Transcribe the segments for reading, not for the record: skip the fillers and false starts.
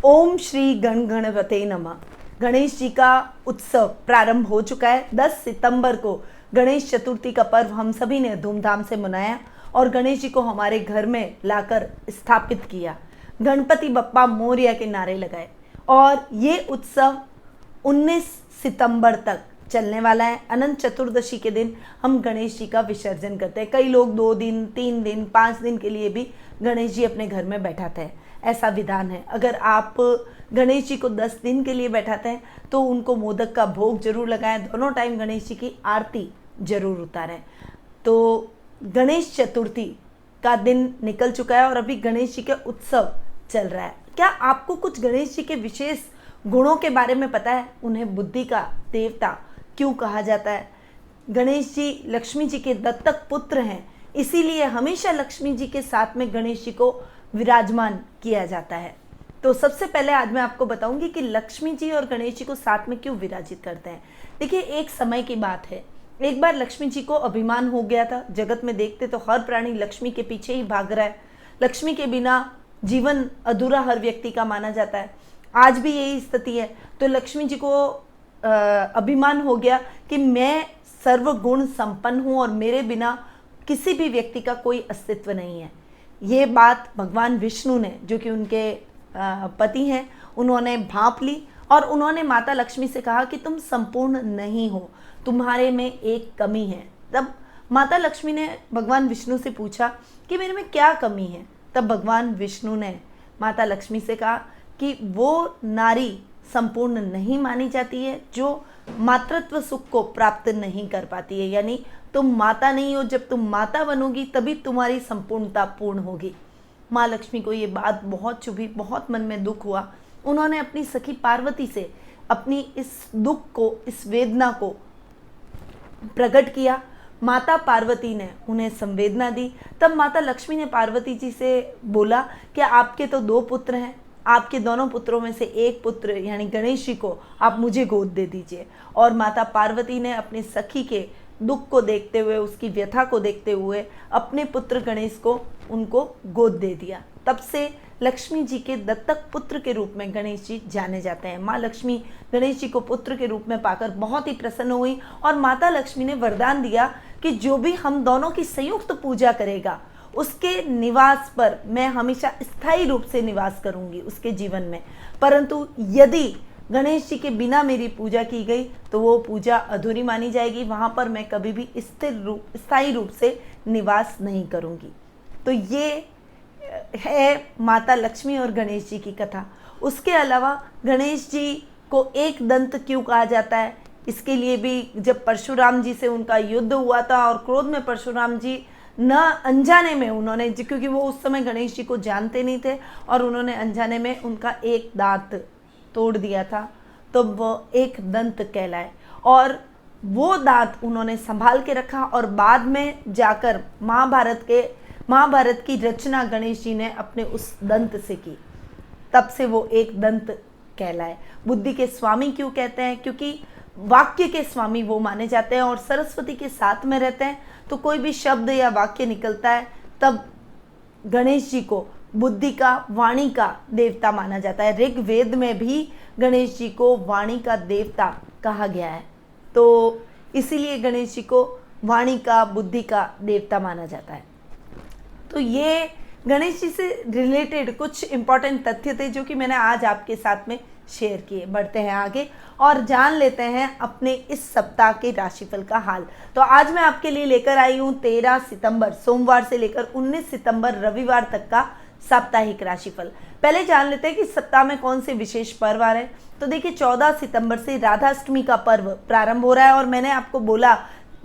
ओम श्री गण गणपते नमः। गणेश जी का उत्सव प्रारंभ हो चुका है। 10 सितंबर को गणेश चतुर्थी का पर्व हम सभी ने धूमधाम से मनाया और गणेश जी को हमारे घर में लाकर स्थापित किया। गणपति बप्पा मोरया के नारे लगाए और ये उत्सव 19 सितंबर तक चलने वाला है। अनंत चतुर्दशी के दिन हम गणेश जी का विसर्जन करते हैं। कई लोग 2 दिन, 3 दिन, 5 दिन के लिए भी गणेश जी अपने घर में बैठाते हैं। ऐसा विधान है। अगर आप गणेश जी को 10 दिन के लिए बैठाते हैं तो उनको मोदक का भोग जरूर लगाएं। दोनों टाइम गणेश जी की आरती जरूर उतारें। तो गणेश चतुर्थी का दिन निकल चुका है और अभी गणेश जी का उत्सव चल रहा है। क्या आपको कुछ गणेश जी के विशेष गुणों के बारे में पता है? उन्हें बुद्धि का देवता क्यों कहा जाता है? गणेश जी लक्ष्मी जी के दत्तक पुत्र हैं, इसीलिए हमेशा लक्ष्मी जी के साथ में गणेश जी को विराजमान किया जाता है। तो सबसे पहले आज मैं आपको बताऊंगी कि लक्ष्मी जी और गणेश जी को साथ में क्यों विराजित करते हैं। देखिए, एक समय की बात है, एक बार लक्ष्मी जी को अभिमान हो गया था। जगत में देखते तो हर प्राणी लक्ष्मी के पीछे ही भाग रहा है। लक्ष्मी के बिना जीवन अधूरा हर व्यक्ति का माना जाता है। आज भी यही स्थिति है। तो लक्ष्मी जी को अभिमान हो गया कि मैं सर्वगुण संपन्न हूँ और मेरे बिना किसी भी व्यक्ति का कोई अस्तित्व नहीं है। ये बात भगवान विष्णु ने, जो कि उनके पति हैं, उन्होंने भांप ली और उन्होंने माता लक्ष्मी से कहा कि तुम संपूर्ण नहीं हो, तुम्हारे में एक कमी है। तब माता लक्ष्मी ने भगवान विष्णु से पूछा कि मेरे में क्या कमी है। तब भगवान विष्णु ने माता लक्ष्मी से कहा कि वो नारी संपूर्ण नहीं मानी जाती है जो मातृत्व सुख को प्राप्त नहीं कर पाती है। यानी तुम माता नहीं हो, जब तुम माता बनोगी तभी तुम्हारी संपूर्णता पूर्ण होगी। माँ लक्ष्मी को ये बात बहुत चुभी, बहुत मन में दुख हुआ। उन्होंने अपनी सखी पार्वती से अपनी इस दुख को, इस वेदना को प्रकट किया। माता पार्वती ने उन्हें संवेदना दी। तब माता लक्ष्मी ने पार्वती जी से बोला कि आपके तो 2 पुत्र हैं, आपके दोनों पुत्रों में से एक पुत्र यानी गणेश जी को आप मुझे गोद दे दीजिए। और माता पार्वती ने अपनी सखी के दुख को देखते हुए, उसकी व्यथा को देखते हुए अपने पुत्र गणेश को उनको गोद दे दिया। तब से लक्ष्मी जी के दत्तक पुत्र के रूप में गणेश जी जाने जाते हैं। माँ लक्ष्मी गणेश जी को पुत्र के रूप में पाकर बहुत ही प्रसन्न हुई और माता लक्ष्मी ने वरदान दिया कि जो भी हम दोनों की संयुक्त पूजा करेगा उसके निवास पर मैं हमेशा स्थायी रूप से निवास करूंगी उसके जीवन में। परंतु यदि गणेश जी के बिना मेरी पूजा की गई तो वो पूजा अधूरी मानी जाएगी, वहां पर मैं कभी भी स्थायी रूप से निवास नहीं करूंगी। तो ये है माता लक्ष्मी और गणेश जी की कथा। उसके अलावा गणेश जी को एक दंत क्यों कहा जाता है, इसके लिए भी जब परशुराम जी से उनका युद्ध हुआ था और क्रोध में परशुराम जी न अनजाने में उन्होंने, क्योंकि वो उस समय गणेश जी को जानते नहीं थे और उन्होंने अनजाने में उनका एक दांत तोड़ दिया था, तो वो एक दंत कहलाए। और वो दांत उन्होंने संभाल के रखा और बाद में जाकर महाभारत की रचना गणेश जी ने अपने उस दंत से की। तब से वो एक दंत कहलाए। बुद्धि के स्वामी क्यों कहते हैं? क्योंकि वाक्य के स्वामी वो माने जाते हैं और सरस्वती के साथ में रहते हैं। तो कोई भी शब्द या वाक्य निकलता है तब गणेश जी को बुद्धि का, वाणी का देवता माना जाता है। ऋग्वेद में भी गणेश जी को वाणी का देवता कहा गया है। तो इसीलिए गणेश जी को वाणी का, बुद्धि का देवता माना जाता है। तो ये गणेश जी से रिलेटेड कुछ इंपॉर्टेंट तथ्य थे जो कि मैंने आज आपके साथ में शेयर किए। बढ़ते हैं आगे और जान लेते हैं अपने इस सप्ताह के राशिफल का हाल। तो आज मैं आपके लिए लेकर आई हूँ 13 सितंबर सोमवार से लेकर 19 सितंबर रविवार तक का साप्ताहिक राशिफल। पहले जान लेते हैं कि सप्ताह में कौन से विशेष पर्व आ रहे हैं। तो देखिए, 14 सितंबर से राधाष्टमी का पर्व प्रारंभ हो रहा है और मैंने आपको बोला,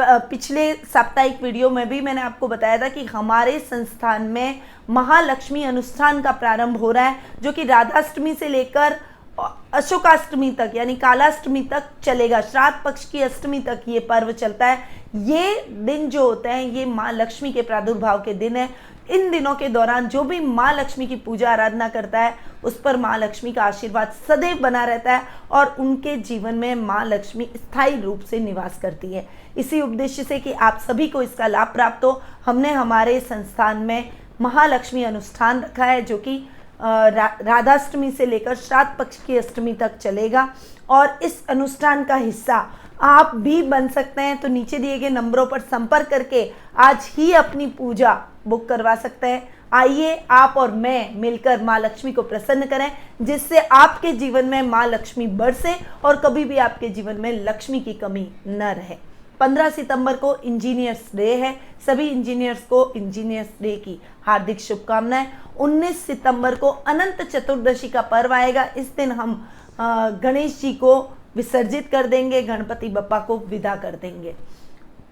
पिछले साप्ताहिक वीडियो में भी मैंने आपको बताया था कि हमारे संस्थान में महालक्ष्मी अनुष्ठान का प्रारंभ हो रहा है, जो कि राधाष्टमी से लेकर अशोकाष्टमी तक यानी कालाष्टमी तक चलेगा। श्राद्ध पक्ष की अष्टमी तक ये पर्व चलता है। ये दिन जो होते हैं ये माँ लक्ष्मी के प्रादुर्भाव के दिन है। इन दिनों के दौरान जो भी माँ लक्ष्मी की पूजा आराधना करता है उस पर माँ लक्ष्मी का आशीर्वाद सदैव बना रहता है और उनके जीवन में माँ लक्ष्मी स्थायी रूप से निवास करती है। इसी उद्देश्य से कि आप सभी को इसका लाभ प्राप्त हो, हमने हमारे संस्थान में महालक्ष्मी अनुष्ठान रखा है, जो कि राधाष्टमी से लेकर श्राद्ध पक्ष की अष्टमी तक चलेगा और इस अनुष्ठान का हिस्सा आप भी बन सकते हैं। तो नीचे दिए गए नंबरों पर संपर्क करके आज ही अपनी पूजा बुक करवा सकते हैं। आइए आप और मैं मिलकर माँ लक्ष्मी को प्रसन्न करें, जिससे आपके जीवन में माँ लक्ष्मी बरसे और कभी भी आपके जीवन में लक्ष्मी की कमी न रहे। 15 सितंबर को इंजीनियर्स डे है। सभी इंजीनियर्स को इंजीनियर्स डे की हार्दिक शुभकामनाएं। 19 सितंबर को अनंत चतुर्दशी का पर्व आएगा। इस दिन हम गणेश जी को विसर्जित कर देंगे, गणपति बप्पा को विदा कर देंगे।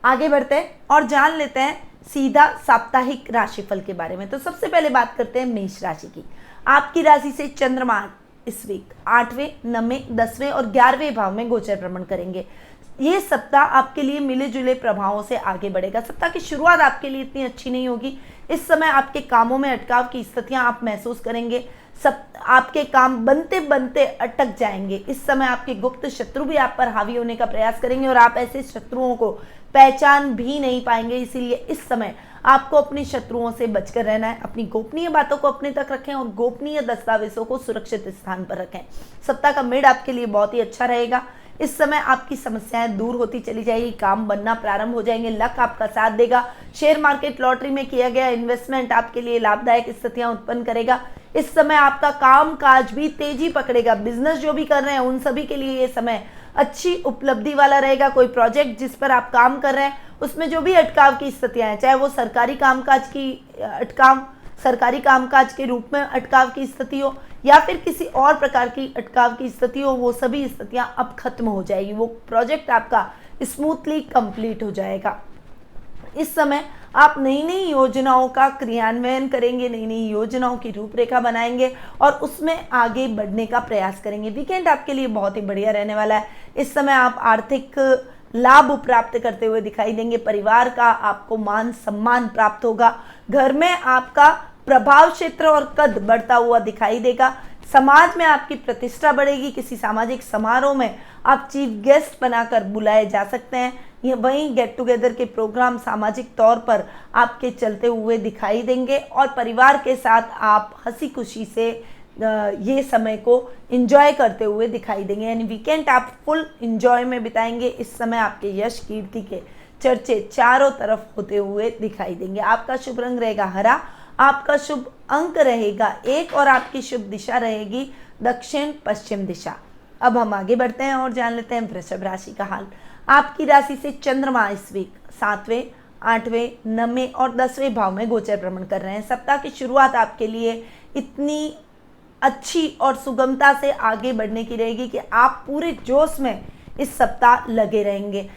आगे बढ़ते हैं और जान लेते हैं सीधा साप्ताहिक राशिफल के बारे में। तो सबसे पहले बात करते हैं मेष राशि की। आपकी राशि से चंद्रमा इस वीक 8वें, 9वें, 10वें और 11वें भाव में गोचर भ्रमण करेंगे। ये सप्ताह आपके लिए मिले जुले प्रभावों से आगे बढ़ेगा। सप्ताह की शुरुआत आपके लिए इतनी अच्छी नहीं होगी। इस समय आपके कामों में अटकाव की स्थितियां आप महसूस करेंगे। आपके काम बनते बनते अटक जाएंगे। इस समय आपके गुप्त शत्रु भी आप पर हावी होने का प्रयास करेंगे और आप ऐसे शत्रुओं को पहचान भी नहीं पाएंगे। इसीलिए इस समय आपको अपने शत्रुओं से बचकर रहना है। अपनी गोपनीय बातों को अपने तक रखें और गोपनीय दस्तावेजों को सुरक्षित स्थान पर रखें। सप्ताह का मिड आपके लिए बहुत ही अच्छा रहेगा। इस समय आपकी समस्याएं दूर होती चली जाएगी, काम बनना प्रारंभ हो जाएंगे, लक आपका साथ देगा। शेयर मार्केट, लॉटरी में किया गया इन्वेस्टमेंट आपके लिए लाभदायक स्थितियां उत्पन्न करेगा। इस समय आपका काम काज भी तेजी पकड़ेगा। बिजनेस जो भी कर रहे हैं उन सभी के लिए ये समय अच्छी उपलब्धि वाला रहेगा। कोई प्रोजेक्ट जिस पर आप काम कर रहे हैं उसमें जो भी अटकाव की स्थितियां हैं, चाहे वो सरकारी कामकाज के रूप में अटकाव की स्थिति हो या फिर किसी और प्रकार की अटकाव की स्थिति हो, वो सभी स्थितियां अब खत्म हो जाएगी। वो प्रोजेक्ट आपका स्मूथली कंप्लीट हो जाएगा। इस समय आप नई नई योजनाओं का क्रियान्वयन करेंगे, नई नई योजनाओं की रूपरेखा बनाएंगे और उसमें आगे बढ़ने का प्रयास करेंगे। वीकेंड आपके लिए बहुत ही बढ़िया रहने वाला है। इस समय आप आर्थिक लाभ प्राप्त करते हुए दिखाई देंगे। परिवार का आपको मान सम्मान प्राप्त होगा। घर में आपका प्रभाव क्षेत्र और कद बढ़ता हुआ दिखाई देगा। समाज में आपकी प्रतिष्ठा बढ़ेगी। किसी सामाजिक समारोह में आप चीफ गेस्ट बनाकर बुलाए जा सकते हैं। ये वहीं गेट टुगेदर के प्रोग्राम सामाजिक तौर पर आपके चलते हुए दिखाई देंगे और परिवार के साथ आप हंसी खुशी से ये समय को एंजॉय करते हुए दिखाई देंगे। यानी वीकेंड आप फुल एंजॉय में बिताएंगे। इस समय आपके यश कीर्ति के चर्चे चारों तरफ होते हुए दिखाई देंगे। आपका शुभ रंग रहेगा हरा, आपका शुभ अंक रहेगा 1 और आपकी शुभ दिशा रहेगी दक्षिण पश्चिम दिशा। अब हम आगे बढ़ते हैं और जान लेते हैं वृषभ राशि का हाल। आपकी राशि से चंद्रमा इस वीक 7वें, 8वें, 9वें और 10वें भाव में गोचर भ्रमण कर रहे हैं। सप्ताह की शुरुआत आपके लिए इतनी अच्छी और सुगमता से आगे बढ़ने की रहेगी कि आप पूरे जोश में इस सप्ताह लगे रहेंगे।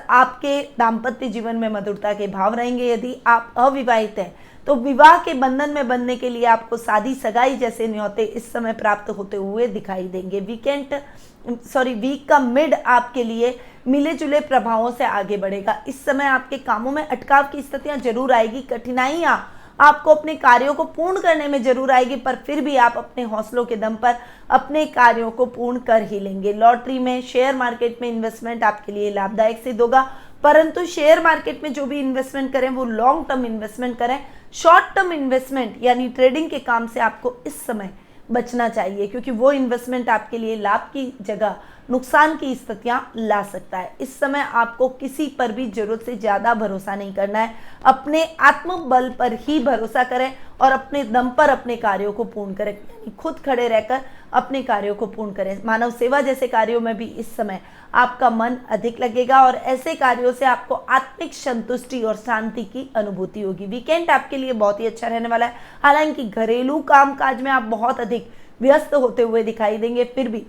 आपके दाम्पत्य जीवन में मधुरता के भाव रहेंगे। यदि आप अविवाहित हैं तो विवाह के बंधन में बनने के लिए आपको शादी सगाई जैसे न्योते इस समय प्राप्त होते हुए दिखाई देंगे। वीक का मिड आपके लिए मिले जुले प्रभावों से आगे बढ़ेगा। इस समय आपके कामों में अटकाव की स्थितियां जरूर आएगी, कठिनाइयां आपको अपने कार्यों को पूर्ण करने में जरूर आएगी, पर फिर भी आप अपने हौसलों के दम पर अपने कार्यों को पूर्ण कर ही लेंगे। लॉटरी में, शेयर मार्केट में इन्वेस्टमेंट आपके लिए लाभदायक सिद्ध होगा, परंतु शेयर मार्केट में जो भी इन्वेस्टमेंट करें वो लॉन्ग टर्म इन्वेस्टमेंट करें। शॉर्ट टर्म इन्वेस्टमेंट यानी ट्रेडिंग के काम से आपको इस समय बचना चाहिए, क्योंकि वो इन्वेस्टमेंट आपके लिए लाभ की जगह नुकसान की स्थितियां ला सकता है। इस समय आपको किसी पर भी जरूरत से ज़्यादा भरोसा नहीं करना है। अपने आत्मबल पर ही भरोसा करें और अपने दम पर अपने कार्यों को पूर्ण करें, यानी खुद खड़े रहकर अपने कार्यों को पूर्ण करें। मानव सेवा जैसे कार्यों में भी इस समय आपका मन अधिक लगेगा और ऐसे कार्यों से आपको आत्मिक संतुष्टि और शांति की अनुभूति होगी। वीकेंड आपके लिए बहुत ही अच्छा रहने वाला है। हालांकि घरेलू कामकाज में आप बहुत अधिक व्यस्त होते हुए दिखाई देंगे, फिर भी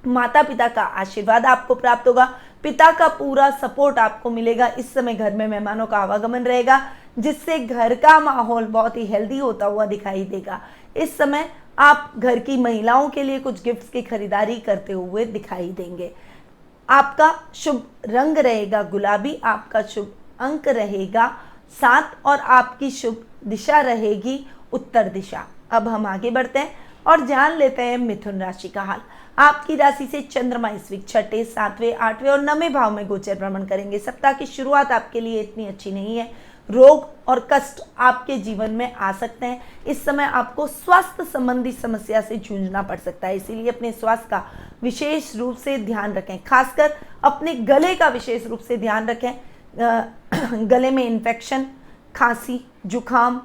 माता पिता का आशीर्वाद आपको प्राप्त होगा। पिता का पूरा सपोर्ट आपको मिलेगा। इस समय घर में मेहमानों का आवागमन रहेगा, जिससे घर का माहौल बहुत ही हेल्दी होता हुआ दिखाई देगा। इस समय आप घर की महिलाओं के लिए कुछ गिफ्ट्स की खरीदारी करते हुए दिखाई देंगे। आपका शुभ रंग रहेगा गुलाबी, आपका शुभ अंक रहेगा 7 और आपकी शुभ दिशा रहेगी उत्तर दिशा। अब हम आगे बढ़ते हैं और जान लेते हैं मिथुन राशि का हाल। आपकी राशि से चंद्रमा इस वीक 6, 7वें, 8वें और 9वें भाव में गोचर भ्रमण करेंगे। सप्ताह की शुरुआत आपके लिए इतनी अच्छी नहीं है। रोग और कष्ट आपके जीवन में आ सकते हैं। इस समय आपको स्वास्थ्य संबंधी समस्या से जूझना पड़ सकता है, इसीलिए अपने स्वास्थ्य का विशेष रूप से ध्यान रखें। खासकर अपने गले का विशेष रूप से ध्यान रखें। गले में इन्फेक्शन, खांसी, जुखाम,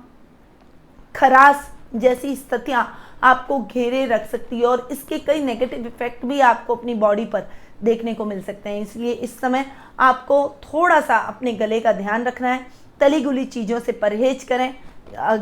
खराश जैसी स्थितियां आपको घेरे रख सकती है और इसके कई नेगेटिव इफेक्ट भी आपको अपनी बॉडी पर देखने को मिल सकते हैं। इसलिए इस समय आपको थोड़ा सा अपने गले का ध्यान रखना है। तली गुली चीज़ों से परहेज करें।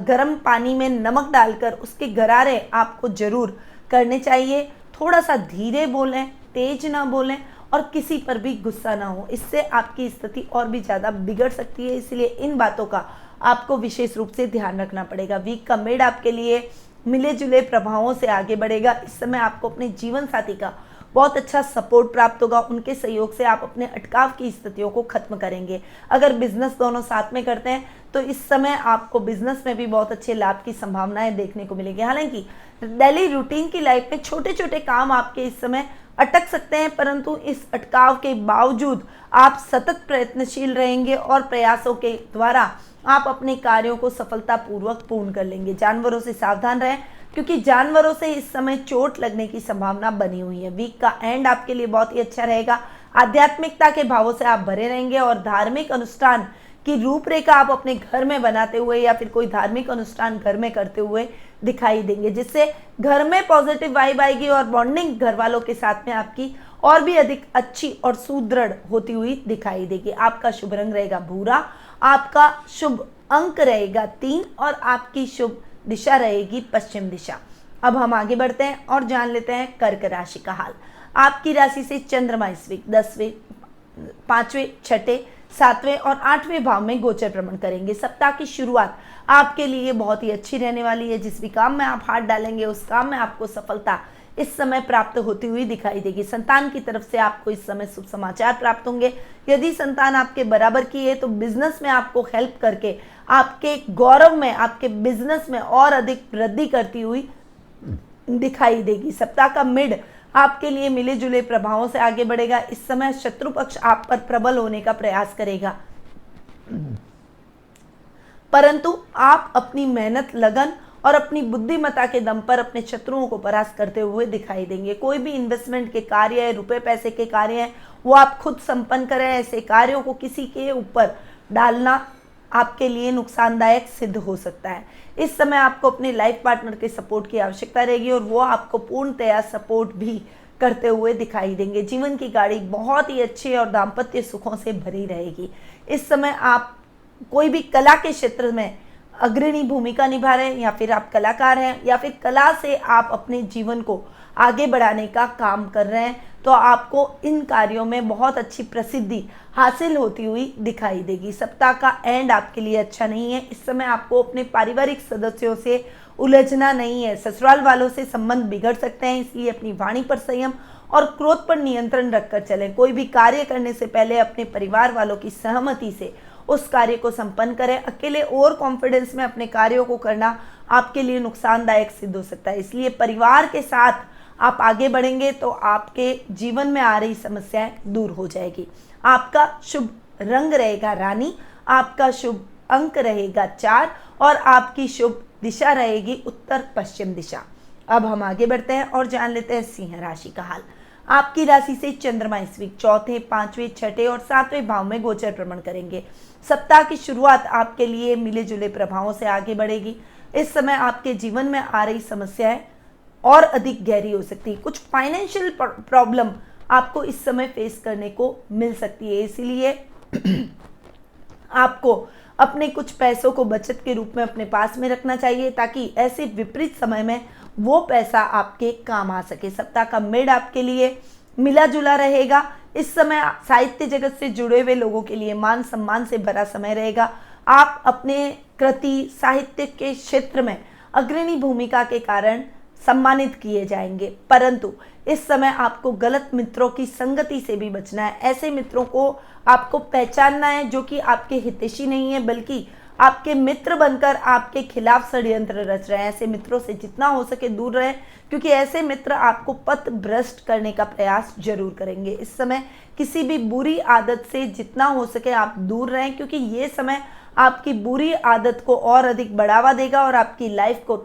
गर्म पानी में नमक डालकर उसके गरारे आपको जरूर करने चाहिए। थोड़ा सा धीरे बोलें, तेज ना बोलें और किसी पर भी गुस्सा ना हो, इससे आपकी स्थिति और भी ज़्यादा बिगड़ सकती है। इसलिए इन बातों का आपको विशेष रूप से ध्यान रखना पड़ेगा। वीक का मेड आपके लिए मिले जुले प्रभावों से आगे बढ़ेगा। इस समय आपको अपने जीवन साथी का बहुत अच्छा सपोर्ट प्राप्त होगा। उनके सहयोग से आप अपने अटकाव की स्थितियों को खत्म करेंगे। अगर बिजनेस दोनों साथ में करते हैं तो इस समय आपको बिजनेस में भी बहुत अच्छे लाभ की संभावनाएं देखने को मिलेगी। हालांकि डेली रूटीन की लाइफ में छोटे छोटे काम आपके इस समय अटक सकते हैं, परंतु इस अटकाव के बावजूद आप सतत प्रयत्नशील रहेंगे और प्रयासों के द्वारा आप अपने कार्यों को सफलतापूर्वक पूर्ण कर लेंगे। जानवरों से सावधान रहें, क्योंकि जानवरों से इस समय चोट लगने की संभावना बनी हुई है। वीक का एंड आपके लिए बहुत ही अच्छा रहेगा। आध्यात्मिकता के भावों से आप भरे रहेंगे और धार्मिक अनुष्ठान की रूपरेखा आप अपने घर में बनाते हुए या फिर कोई धार्मिक अनुष्ठान घर में करते हुए दिखाई देंगे, जिससे घर में पॉजिटिव वाइब आएगी और बॉन्डिंग घर वालों के साथ में आपकी और भी अधिक अच्छी और सुदृढ़ होती हुई दिखाई देगी। आपका शुभ रंग रहेगा भूरा, आपका शुभ अंक रहेगा 3 और आपकी शुभ दिशा रहेगी पश्चिम दिशा। अब हम आगे बढ़ते हैं और जान लेते हैं कर्क राशि का हाल। आपकी राशि से चंद्रमा इस वीक 10वें, 5वें, 6ठे, 7वें और 8वें भाव में गोचर भ्रमण करेंगे। सप्ताह की शुरुआत आपके लिए बहुत ही अच्छी रहने वाली है। जिस भी काम में आप हाथ डालेंगे उस काम में आपको सफलता इस समय प्राप्त होती हुई दिखाई देगी। संतान की तरफ से आपको इस समय शुभ समाचार प्राप्त होंगे। यदि संतान आपके बराबर की है तो बिजनेस में आपको हेल्प करके आपके गौरव में, आपके बिजनेस में और अधिक वृद्धि करती हुई दिखाई देगी। सप्ताह का मिड आपके लिए मिले जुले प्रभावों से आगे बढ़ेगा। इस समय शत्रु पक्ष आप पर प्रबल होने का प्रयास करेगा, परंतु आप अपनी मेहनत, लगन और अपनी बुद्धिमत्ता के दम पर अपने शत्रुओं को परास्त करते हुए दिखाई देंगे। कोई भी इन्वेस्टमेंट के कार्य है, रुपए पैसे के कार्य हैं, वो आप खुद संपन्न करें। ऐसे कार्यों को किसी के ऊपर डालना आपके लिए नुकसानदायक सिद्ध हो सकता है। इस समय आपको अपने लाइफ पार्टनर के सपोर्ट की आवश्यकता रहेगी और वो आपको पूर्णतया सपोर्ट भी करते हुए दिखाई देंगे। जीवन की गाड़ी बहुत ही अच्छी और दाम्पत्य सुखों से भरी रहेगी। इस समय आप कोई भी कला के क्षेत्र में अग्रणी भूमिका निभा रहे हैं या फिर आप कलाकार हैं या फिर कला से आप अपने जीवन को आगे बढ़ाने का काम कर रहे हैं, तो आपको इन कार्यों में बहुत अच्छी प्रसिद्धि हासिल होती हुई दिखाई देगी। सप्ताह का एंड आपके लिए अच्छा नहीं है। इस समय आपको अपने पारिवारिक सदस्यों से उलझना नहीं है। ससुराल वालों से संबंध बिगड़ सकते हैं, इसलिए अपनी वाणी पर संयम और क्रोध पर नियंत्रण रखकर चलें। कोई भी कार्य करने से पहले अपने परिवार वालों की सहमति से उस कार्य को संपन्न करें। अकेले ओवर कॉन्फिडेंस में अपने कार्यों को करना आपके लिए नुकसानदायक सिद्ध हो सकता है, इसलिए परिवार के साथ आप आगे बढ़ेंगे तो आपके जीवन में आ रही समस्याएं दूर हो जाएगी। आपका शुभ रंग रहेगा रानी, आपका शुभ अंक रहेगा 4 और आपकी शुभ दिशा रहेगी उत्तर पश्चिम दिशा। अब हम आगे बढ़ते हैं और जान लेते हैं सिंह राशि का हाल। आपकी राशि से चंद्रमा इस वीक 4थे, 5वें, 6ठे और 7वें भाव में गोचर भ्रमण करेंगे। सप्ताह की शुरुआत आपके लिए मिले जुले प्रभावों से आगे बढ़ेगी। इस समय आपके जीवन में आ रही समस्याएं और अधिक गहरी हो सकती है। कुछ फाइनेंशियल प्रॉब्लम आपको इस समय फेस करने को मिल सकती है, इसीलिए आपको अपने कुछ पैसों को बचत के रूप में अपने पास में रखना चाहिए ताकि ऐसे विपरीत समय में वो पैसा आपके काम आ सके। सप्ताह का मिड आपके लिए मिला जुला रहेगा। इस समय साहित्य जगत से जुड़े हुए लोगों के लिए मान सम्मान से भरा समय रहेगा। आप अपने कृति साहित्य के क्षेत्र में अग्रणी भूमिका के कारण सम्मानित किए जाएंगे, परंतु इस समय आपको गलत मित्रों की संगति से भी बचना है। ऐसे मित्रों को आपको पहचानना है जो कि आपके हितैषी नहीं है बल्कि आपके मित्र बनकर आपके खिलाफ षड्यंत्र रच रहे हैं। ऐसे मित्रों से जितना हो सके दूर रहें, क्योंकि ऐसे मित्र आपको पथ भ्रष्ट करने का प्रयास जरूर करेंगे। इस समय किसी भी बुरी आदत से जितना हो सके आप दूर रहें, क्योंकि ये समय आपकी बुरी आदत को और अधिक बढ़ावा देगा और आपकी लाइफ को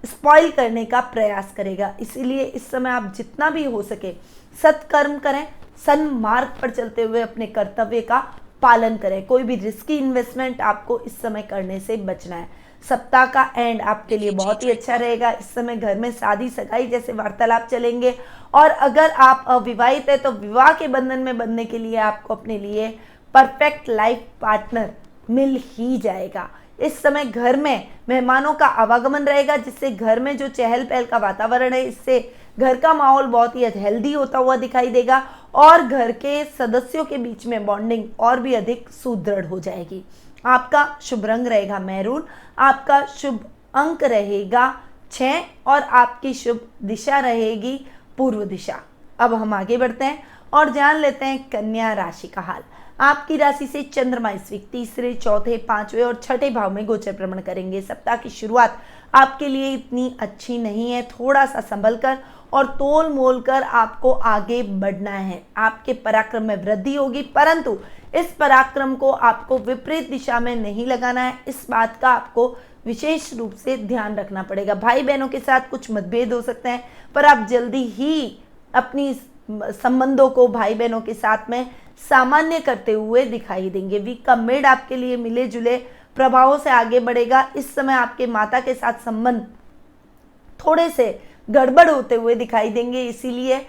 स्पॉइल करने का प्रयास करेगा। इसीलिए इस समय आप जितना भी हो सके सत्कर्म करें, सन्मार्ग पर चलते हुए अपने कर्तव्य का पालन करें। कोई भी रिस्की इन्वेस्टमेंट आपको इस समय करने से बचना है। सप्ताह का एंड आपके लिए बहुत ही अच्छा रहेगा। इस समय घर में शादी सगाई जैसे वार्तालाप चलेंगे और अगर आप अविवाहित है तो विवाह के बंधन में बंधने के लिए आपको अपने लिए परफेक्ट लाइफ पार्टनर मिल ही जाएगा। इस समय घर में मेहमानों का आवागमन रहेगा, जिससे घर में जो चहल पहल का वातावरण है इससे घर का माहौल बहुत ही हेल्दी होता हुआ दिखाई देगा और घर के सदस्यों के बीच में बॉन्डिंग और भी अधिक सुदृढ़ हो जाएगी। आपका शुभ रंग रहेगा मैरून, आपका शुभ अंक रहेगा 6 और आपकी शुभ दिशा रहेगी पूर्व दिशा। अब हम आगे बढ़ते हैं और जान लेते हैं कन्या राशि का हाल। आपकी राशि से चंद्रमा इस वीक तीसरे, चौथे, पांचवें और छठे भाव में गोचर भ्रमण करेंगे। सप्ताह की शुरुआत आपके लिए इतनी अच्छी नहीं है। थोड़ा सा संभल कर और तोल मोल कर आपको आगे बढ़ना है। आपके पराक्रम में वृद्धि होगी, परंतु इस पराक्रम को आपको विपरीत दिशा में नहीं लगाना है। इस बात का आपको विशेष रूप से ध्यान रखना पड़ेगा। भाई बहनों के साथ कुछ मतभेद हो सकते हैं, पर आप जल्दी ही अपनी संबंधों को भाई बहनों के साथ में सामान्य करते हुए दिखाई देंगे। वीक का मिड आपके लिए मिले जुले प्रभावों से आगे बढ़ेगा। इस समय आपके माता के साथ संबंध थोड़े से गड़बड़ होते हुए दिखाई देंगे, इसीलिए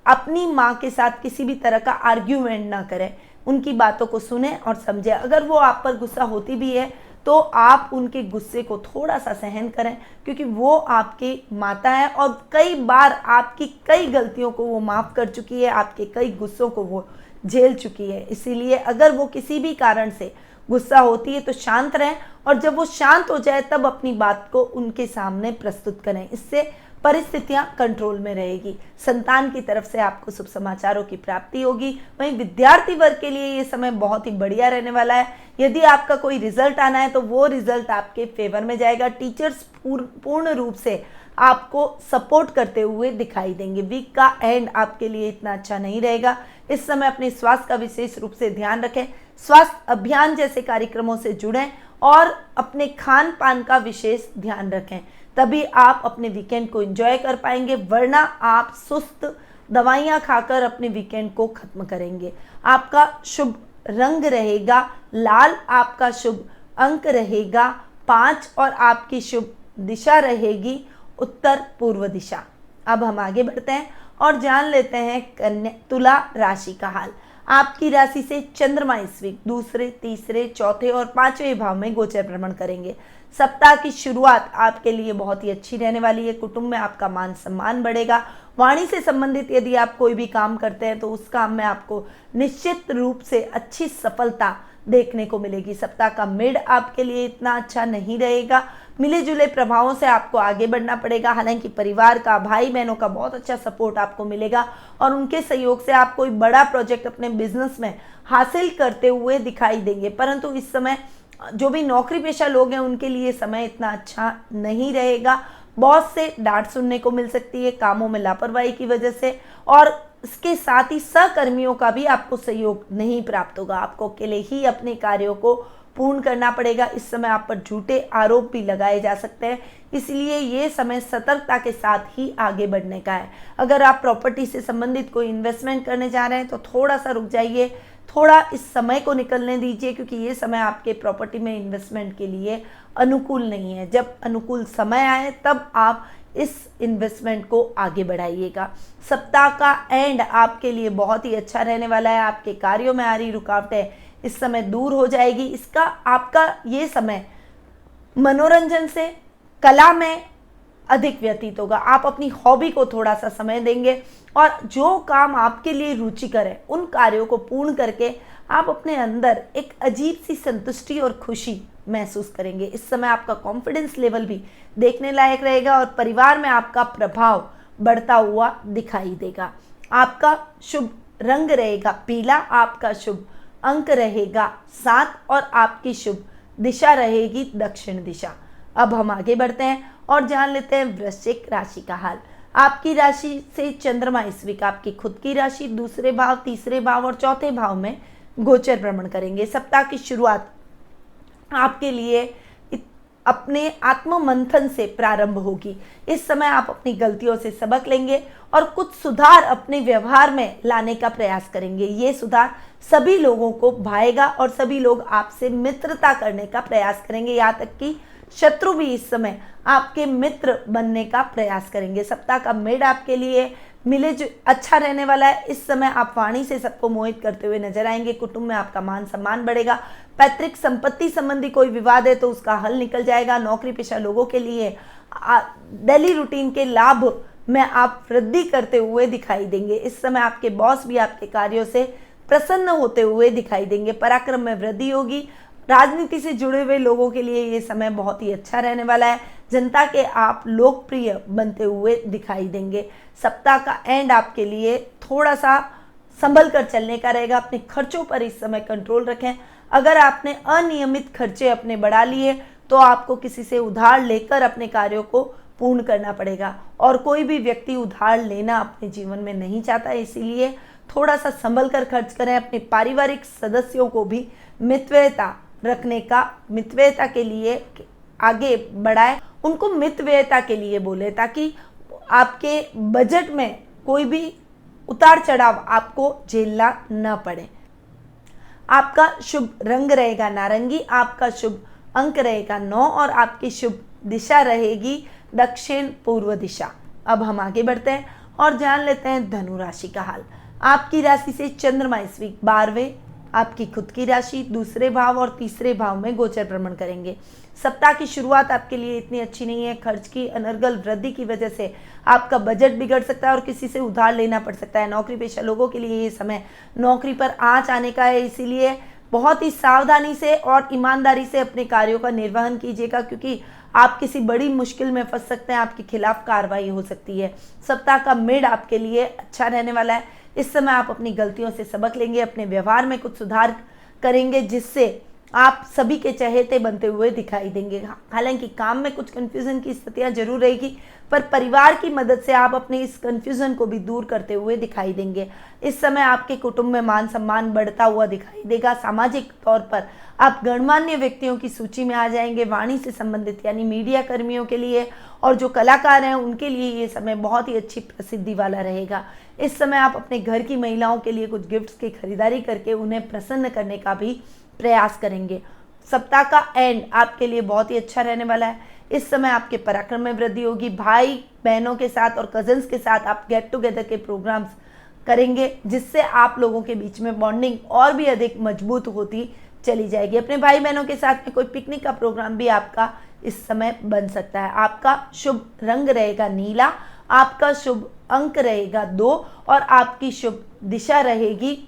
अपनी माँ के साथ किसी भी तरह का आर्ग्यूमेंट ना करें। उनकी बातों को सुने और समझें। अगर वो आप पर गुस्सा होती भी है तो आप उनके गुस्से को थोड़ा सा सहन करें, क्योंकि वो आपकी माता है और कई बार आपकी कई गलतियों को वो माफ़ कर चुकी है, आपके कई गुस्सों को वो झेल चुकी है। इसीलिए अगर वो किसी भी कारण से गुस्सा होती है तो शांत रहें और जब वो शांत हो जाए तब अपनी बात को उनके सामने प्रस्तुत करें। इससे परिस्थितियां कंट्रोल में रहेगी। संतान की तरफ से आपको शुभ समाचारों की प्राप्ति होगी। वहीं विद्यार्थी वर्ग के लिए ये समय बहुत ही बढ़िया रहने वाला है। यदि आपका कोई रिजल्ट आना है तो वो रिजल्ट आपके फेवर में जाएगा। टीचर्स पूर्ण रूप से आपको सपोर्ट करते हुए दिखाई देंगे। वीक का एंड आपके लिए इतना अच्छा नहीं रहेगा। इस समय अपने स्वास्थ्य का विशेष रूप से ध्यान रखें। स्वास्थ्य अभियान जैसे कार्यक्रमों से जुड़ें और अपने खान पान का विशेष ध्यान रखें, तभी आप अपने वीकेंड को एंजॉय कर पाएंगे, वरना आप सुस्त दवाइयाँ खाकर अपने वीकेंड को खत्म करेंगे। आपका शुभ रंग रहेगा लाल, आपका शुभ अंक रहेगा 5 और आपकी शुभ दिशा रहेगी उत्तर पूर्व दिशा। अब हम आगे बढ़ते हैं और जान लेते हैं तुला राशि का हाल। आपकी राशि से चंद्रमा इस वीक दूसरे, तीसरे, चौथे और पांचवें भाव में गोचर भ्रमण करेंगे। सप्ताह की शुरुआत आपके लिए बहुत ही अच्छी रहने वाली है। कुटुंब में आपका मान सम्मान बढ़ेगा। वाणी से संबंधित यदि आप कोई भी काम करते हैं तो उस काम में आपको निश्चित रूप से अच्छी सफलता देखने को मिलेगी। सप्ताह का मिड आपके लिए इतना अच्छा नहीं रहेगा। मिले जुले प्रभावों से आपको आगे बढ़ना पड़ेगा। हालांकि परिवार का, भाई बहनों का बहुत अच्छा सपोर्ट आपको मिलेगा और उनके सहयोग से आप कोई बड़ा प्रोजेक्ट अपने बिजनेस में हासिल करते हुए दिखाई देंगे। परंतु इस समय जो भी नौकरी पेशा लोग हैं उनके लिए समय इतना अच्छा नहीं रहेगा। बॉस से डांट सुनने को मिल सकती है कामों में लापरवाही की वजह से, और इसके साथ ही सहकर्मियों का भी आपको सहयोग नहीं प्राप्त होगा। आपको अकेले ही अपने कार्यों को पूर्ण करना पड़ेगा। इस समय आप पर झूठे आरोप भी लगाए जा सकते हैं, इसलिए ये समय सतर्कता के साथ ही आगे बढ़ने का है। अगर आप प्रॉपर्टी से संबंधित कोई इन्वेस्टमेंट करने जा रहे हैं तो थोड़ा सा रुक जाइए, थोड़ा इस समय को निकलने दीजिए, क्योंकि ये समय आपके प्रॉपर्टी में इन्वेस्टमेंट के लिए अनुकूल नहीं है। जब अनुकूल समय आए तब आप इस इन्वेस्टमेंट को आगे बढ़ाइएगा। सप्ताह का एंड आपके लिए बहुत ही अच्छा रहने वाला है। आपके कार्यों में आ रही रुकावटें इस समय दूर हो जाएगी। इसका आपका ये समय मनोरंजन से, कला में अधिक व्यतीत होगा। आप अपनी हॉबी को थोड़ा सा समय देंगे और जो काम आपके लिए रुचिकर है उन कार्यों को पूर्ण करके आप अपने अंदर एक अजीब सी संतुष्टि और खुशी महसूस करेंगे। इस समय आपका कॉन्फिडेंस लेवल भी देखने लायक रहेगा और परिवार में आपका प्रभाव बढ़ता हुआ दिखाई देगा। आपका शुभ रंग रहेगा पीला, आपका शुभ अंक रहेगा 7 और आपकी शुभ दिशा रहेगी दक्षिण दिशा। अब हम आगे बढ़ते हैं और जान लेते हैं वृश्चिक राशि का हाल। आपकी राशि से चंद्रमा इस वीक आपकी खुद की राशि दूसरे भाव, तीसरे भाव और चौथे भाव में गोचर भ्रमण करेंगे। सप्ताह की शुरुआत आपके लिए अपने आत्म मंथन से प्रारंभ होगी। इस समय आप अपनी गलतियों से सबक लेंगे और कुछ सुधार अपने व्यवहार में लाने का प्रयास करेंगे। ये सुधार सभी लोगों को भाएगा और सभी लोग आपसे मित्रता करने का प्रयास करेंगे, यहाँ तक कि शत्रु भी इस समय आपके मित्र बनने का प्रयास करेंगे। सप्ताह का मिड आपके लिए मिले जो अच्छा रहने वाला है। इस समय आप वाणी से सबको मोहित करते हुए नजर आएंगे। कुटुंब में आपका मान सम्मान बढ़ेगा। पैतृक संपत्ति संबंधी कोई विवाद है तो उसका हल निकल जाएगा। नौकरी पेशा लोगों के लिए डेली रूटीन के लाभ में आप वृद्धि करते हुए दिखाई देंगे। इस समय आपके बॉस भी आपके कार्यों से प्रसन्न होते हुए दिखाई देंगे। पराक्रम में वृद्धि होगी। राजनीति से जुड़े हुए लोगों के लिए ये समय बहुत ही अच्छा रहने वाला है। जनता के आप लोकप्रिय बनते हुए दिखाई देंगे। सप्ताह का एंड आपके लिए थोड़ा सा संभल कर चलने का रहेगा। अपने खर्चों पर इस समय कंट्रोल रखें। अगर आपने अनियमित खर्चे अपने बढ़ा लिए तो आपको किसी से उधार लेकर अपने कार्यों को पूर्ण करना पड़ेगा, और कोई भी व्यक्ति उधार लेना अपने जीवन में नहीं चाहता, इसीलिए थोड़ा सा संभल कर खर्च करें। अपने पारिवारिक सदस्यों को भी मितव्ययता के लिए आगे बढ़ाएं, उनको मितव्ययता के लिए बोले ताकि आपके बजट में कोई भी उतार चढ़ाव आपको झेलना न पड़े। आपका शुभ रंग रहेगा नारंगी, आपका शुभ अंक रहेगा 9 और आपकी शुभ दिशा रहेगी दक्षिण पूर्व दिशा। अब हम आगे बढ़ते हैं और जान लेते हैं धनु राशि का हाल। आपकी राशि से चंद्रमा इस वीक 12वें आपकी खुद की राशि दूसरे भाव और तीसरे भाव में गोचर भ्रमण करेंगे। सप्ताह की शुरुआत आपके लिए इतनी अच्छी नहीं है। खर्च की अनर्गल वृद्धि की वजह से आपका बजट बिगड़ सकता है और किसी से उधार लेना पड़ सकता है। नौकरी पेशा लोगों के लिए ये समय नौकरी पर आंच आने का है, इसीलिए बहुत ही सावधानी से और ईमानदारी से अपने कार्यों का निर्वहन कीजिएगा, क्योंकि आप किसी बड़ी मुश्किल में फंस सकते हैं। आपके खिलाफ कार्रवाई हो सकती है। सप्ताह का मिड आपके लिए अच्छा रहने वाला है। इस समय आप अपनी गलतियों से सबक लेंगे, अपने व्यवहार में कुछ सुधार करेंगे जिससे आप सभी के चहेते बनते हुए दिखाई देंगे। हालांकि काम में कुछ कंफ्यूजन की स्थितियां जरूर रहेगी, पर परिवार की मदद से आप अपने इस कंफ्यूजन को भी दूर करते हुए दिखाई देंगे। इस समय आपके कुटुंब में मान सम्मान बढ़ता हुआ दिखाई देगा। सामाजिक तौर पर आप गणमान्य व्यक्तियों की सूची में आ जाएंगे। वाणी से संबंधित यानी मीडिया कर्मियों के लिए और जो कलाकार हैं उनके लिए ये समय बहुत ही अच्छी प्रसिद्धि वाला रहेगा। इस समय आप अपने घर की महिलाओं के लिए कुछ गिफ्ट्स की खरीदारी करके उन्हें प्रसन्न करने का भी प्रयास करेंगे। सप्ताह का एंड आपके लिए बहुत ही अच्छा रहने वाला है। इस समय आपके पराक्रम में वृद्धि होगी। भाई बहनों के साथ और कजन्स के साथ आप गेट टुगेदर के प्रोग्राम्स करेंगे, जिससे आप लोगों के बीच में बॉन्डिंग और भी अधिक मजबूत होती चली जाएगी। अपने भाई बहनों के साथ में कोई पिकनिक का प्रोग्राम भी आपका इस समय बन सकता है। आपका शुभ रंग रहेगा नीला, आपका शुभ अंक रहेगा 2 और आपकी शुभ दिशा रहेगी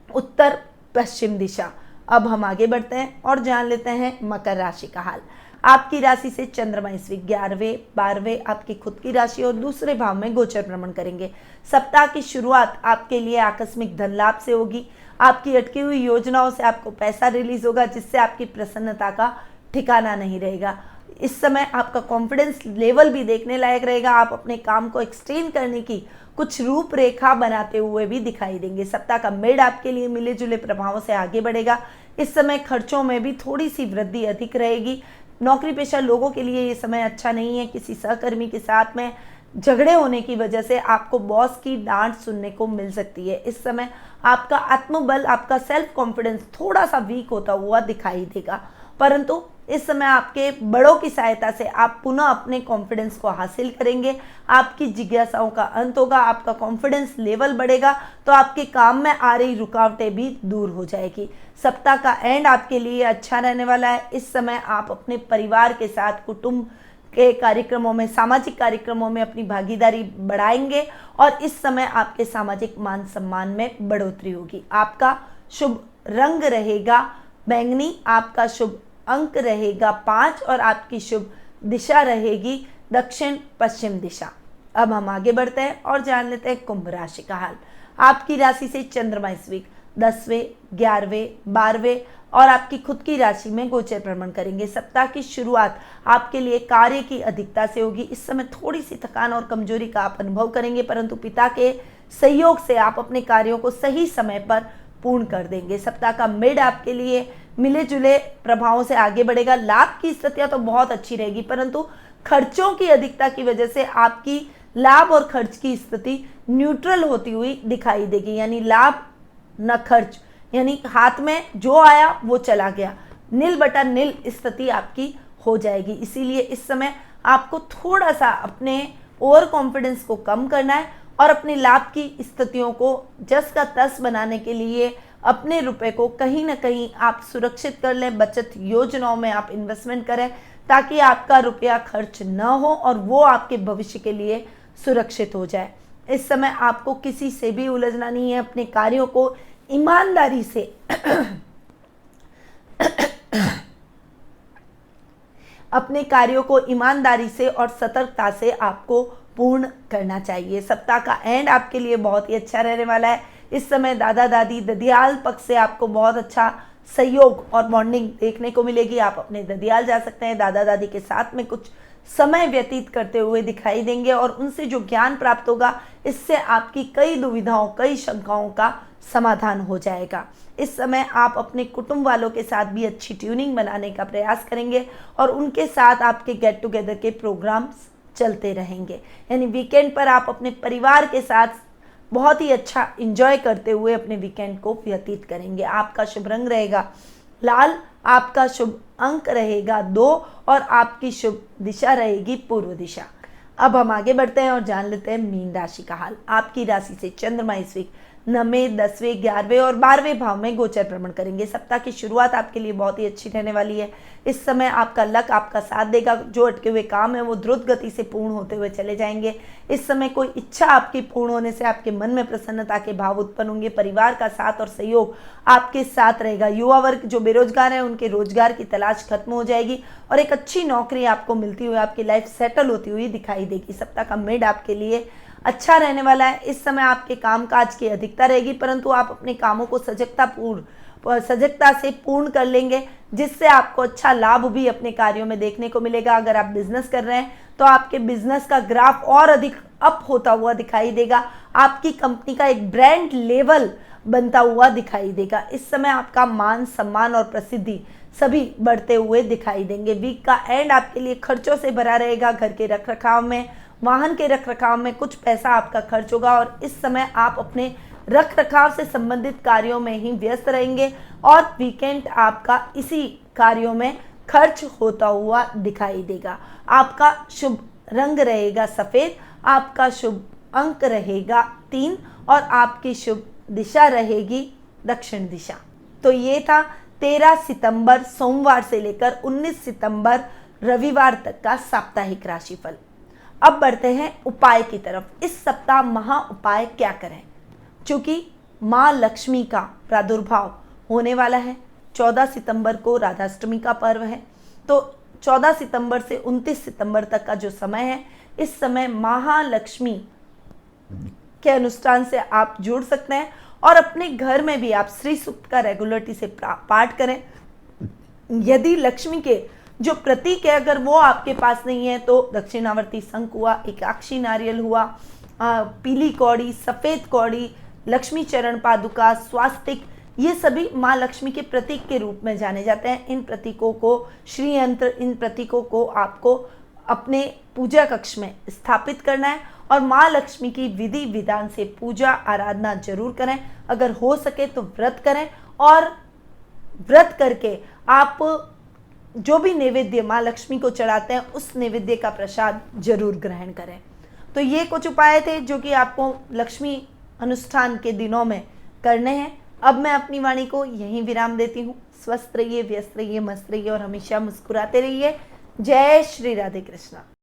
उत्तर पश्चिम दिशा। अब हम आगे बढ़ते हैं और जान लेते हैं मकर राशि का हाल। आपकी राशि से चंद्रमा इस वीक 11वें 12वें आपकी खुद की राशि और दूसरे भाव में गोचर भ्रमण करेंगे। सप्ताह की शुरुआत आपके लिए आकस्मिक धन लाभ से होगी। आपकी अटकी हुई योजनाओं से आपको पैसा रिलीज होगा, जिससे आपकी प्रसन्नता का ठिकाना नहीं रहेगा। इस समय आपका कॉन्फिडेंस लेवल भी देखने लायक रहेगा। आप अपने काम को एक्सटेंड करने की कुछ रूपरेखा बनाते हुए भी दिखाई देंगे। सप्ताह का मिड आपके लिए मिले जुले प्रभावों से आगे बढ़ेगा। इस समय खर्चों में भी थोड़ी सी वृद्धि अधिक रहेगी। नौकरी पेशा लोगों के लिए ये समय अच्छा नहीं है। किसी सहकर्मी के साथ में झगड़े होने की वजह से आपको बॉस की डांट सुनने को मिल सकती है। इस समय आपका आत्मबल, आपका सेल्फ कॉन्फिडेंस थोड़ा सा वीक होता हुआ दिखाई देगा, परंतु इस समय आपके बड़ों की सहायता से आप पुनः अपने कॉन्फिडेंस को हासिल करेंगे। आपकी जिज्ञासाओं का अंत होगा, आपका कॉन्फिडेंस लेवल बढ़ेगा, तो आपके काम में आ रही रुकावटें भी दूर हो जाएगी। सप्ताह का एंड आपके लिए अच्छा रहने वाला है। इस समय आप अपने परिवार के साथ कुटुंब के कार्यक्रमों में, सामाजिक कार्यक्रमों में अपनी भागीदारी बढ़ाएंगे और इस समय आपके सामाजिक मान सम्मान में बढ़ोतरी होगी। आपका शुभ रंग रहेगा बैंगनी, आपका शुभ अंक रहेगा 5 और आपकी शुभ दिशा रहेगी दक्षिण पश्चिम दिशा। अब हम आगे बढ़ते हैं और जान लेते हैं कुंभ राशि का हाल। आपकी राशि से चंद्रमा इस वीक 10वें 11वें 12वें और आपकी खुद की राशि में गोचर भ्रमण करेंगे। सप्ताह की शुरुआत आपके लिए कार्य की अधिकता से होगी। इस समय थोड़ी सी थकान और कमजोरी का आप अनुभव करेंगे, परंतु पिता के सहयोग से आप अपने कार्यों को सही समय पर पूर्ण कर देंगे। सप्ताह का मिड आपके लिए मिले जुले प्रभावों से आगे बढ़ेगा। लाभ की स्थितियां तो बहुत अच्छी रहेगी, परंतु खर्चों की अधिकता की वजह से आपकी लाभ और खर्च की स्थिति न्यूट्रल होती हुई दिखाई देगी, यानी लाभ न खर्च, यानी हाथ में जो आया वो चला गया, नील बटा नील स्थिति आपकी हो जाएगी। इसीलिए इस समय आपको थोड़ा सा अपने ओवर कॉन्फिडेंस को कम करना है और अपने लाभ की स्थितियों को जस का तस बनाने के लिए अपने रुपए को कहीं ना कहीं आप सुरक्षित कर लें, बचत योजनाओं में आप इन्वेस्टमेंट करें ताकि आपका रुपया खर्च न हो और वो आपके भविष्य के लिए सुरक्षित हो जाए। इस समय आपको किसी से भी उलझना नहीं है, अपने कार्यों को ईमानदारी से अपने कार्यों को ईमानदारी से और सतर्कता से आपको पूर्ण करना चाहिए। सप्ताह का एंड आपके लिए बहुत ही अच्छा रहने वाला है। इस समय दादा दादी ददियाल पक्ष से आपको बहुत अच्छा सहयोग और बॉन्डिंग देखने को मिलेगी। आप अपने ददियाल जा सकते हैं, दादा दादी के साथ में कुछ समय व्यतीत करते हुए दिखाई देंगे और उनसे जो ज्ञान प्राप्त होगा इससे आपकी कई दुविधाओं, कई शंकाओं का समाधान हो जाएगा। इस समय आप अपने कुटुंब वालों के साथ भी अच्छी ट्यूनिंग बनाने का प्रयास करेंगे और उनके साथ आपके गेट टुगेदर के प्रोग्राम्स चलते रहेंगे, यानी वीकेंड पर आप अपने परिवार के साथ बहुत ही अच्छा एंजॉय करते हुए अपने वीकेंड को व्यतीत करेंगे। आपका शुभ रंग रहेगा लाल, आपका शुभ अंक रहेगा 2 और आपकी शुभ दिशा रहेगी पूर्व दिशा। अब हम आगे बढ़ते हैं और जान लेते हैं मीन राशि का हाल। आपकी राशि से चंद्रमा इस वीक 9वें, 10वें, 11वें और 12वें भाव में गोचर भ्रमण करेंगे। सप्ताह की शुरुआत आपके लिए बहुत ही अच्छी रहने वाली है। इस समय आपका लक आपका साथ देगा, जो अटके हुए काम है वो द्रुत गति से पूर्ण होते हुए चले जाएंगे। इस समय कोई इच्छा आपकी पूर्ण होने से आपके मन में प्रसन्नता के भाव उत्पन्न होंगे। परिवार का साथ और सहयोग आपके साथ रहेगा। युवा वर्ग जो बेरोजगार है उनके रोजगार की तलाश खत्म हो जाएगी और एक अच्छी नौकरी आपको मिलती हुई आपकी लाइफ सेटल होती हुई दिखाई देगी। सप्ताह का मिड आपके लिए अच्छा रहने वाला है। इस समय आपके कामकाज की अधिकता रहेगी, परंतु आप अपने कामों को सजगता से पूर्ण कर लेंगे, जिससे आपको अच्छा लाभ भी अपने कार्यों में देखने को मिलेगा। अगर आप बिजनेस कर रहे हैं तो आपके बिजनेस का ग्राफ और अधिक अप होता हुआ दिखाई देगा। आपकी कंपनी का एक ब्रांड लेवल बनता हुआ दिखाई देगा। इस समय आपका मान सम्मान और प्रसिद्धि सभी बढ़ते हुए दिखाई देंगे। वीक का एंड आपके लिए खर्चों से भरा रहेगा। घर के रखरखाव में, वाहन के रखरखाव में कुछ पैसा आपका खर्च होगा और इस समय आप अपने रखरखाव से संबंधित कार्यों में ही व्यस्त रहेंगे और वीकेंड आपका इसी कार्यों में खर्च होता हुआ दिखाई देगा। आपका शुभ रंग रहेगा सफ़ेद, आपका शुभ अंक रहेगा 3 और आपकी शुभ दिशा रहेगी दक्षिण दिशा। तो ये था 13 सितंबर सोमवार से लेकर 19 सितंबर रविवार तक का साप्ताहिक राशिफल। अब बढ़ते हैं उपाय की तरफ। इस सप्ताह महा उपाय क्या करें? चूंकि माँ लक्ष्मी का प्रादुर्भाव होने वाला है, 14 सितंबर को राधाष्टमी का पर्व है, तो 14 सितंबर से 29 सितंबर तक का जो समय है, इस समय महालक्ष्मी के अनुष्ठान से आप जुड़ सकते हैं और अपने घर में भी आप श्री सूक्त का रेगुलरिटी से पाठ करें। यदि लक्ष्मी के जो प्रतीक है अगर वो आपके पास नहीं है तो दक्षिणावर्ती शंख हुआ, एकाक्षी नारियल हुआ, पीली कौड़ी, सफ़ेद कौड़ी, लक्ष्मी चरण पादुका, स्वास्तिक, ये सभी माँ लक्ष्मी के प्रतीक के रूप में जाने जाते हैं। इन प्रतीकों को श्री यंत्र, इन प्रतीकों को आपको अपने पूजा कक्ष में स्थापित करना है और माँ लक्ष्मी की विधि विधान से पूजा आराधना जरूर करें। अगर हो सके तो व्रत करें और व्रत करके आप जो भी नैवेद्य माँ लक्ष्मी को चढ़ाते हैं उस नैवेद्य का प्रसाद जरूर ग्रहण करें। तो ये कुछ उपाय थे जो कि आपको लक्ष्मी अनुष्ठान के दिनों में करने हैं। अब मैं अपनी वाणी को यहीं विराम देती हूँ। स्वस्थ रहिए, व्यस्त रहिए, मस्त रहिए और हमेशा मुस्कुराते रहिए। जय श्री राधे कृष्णा।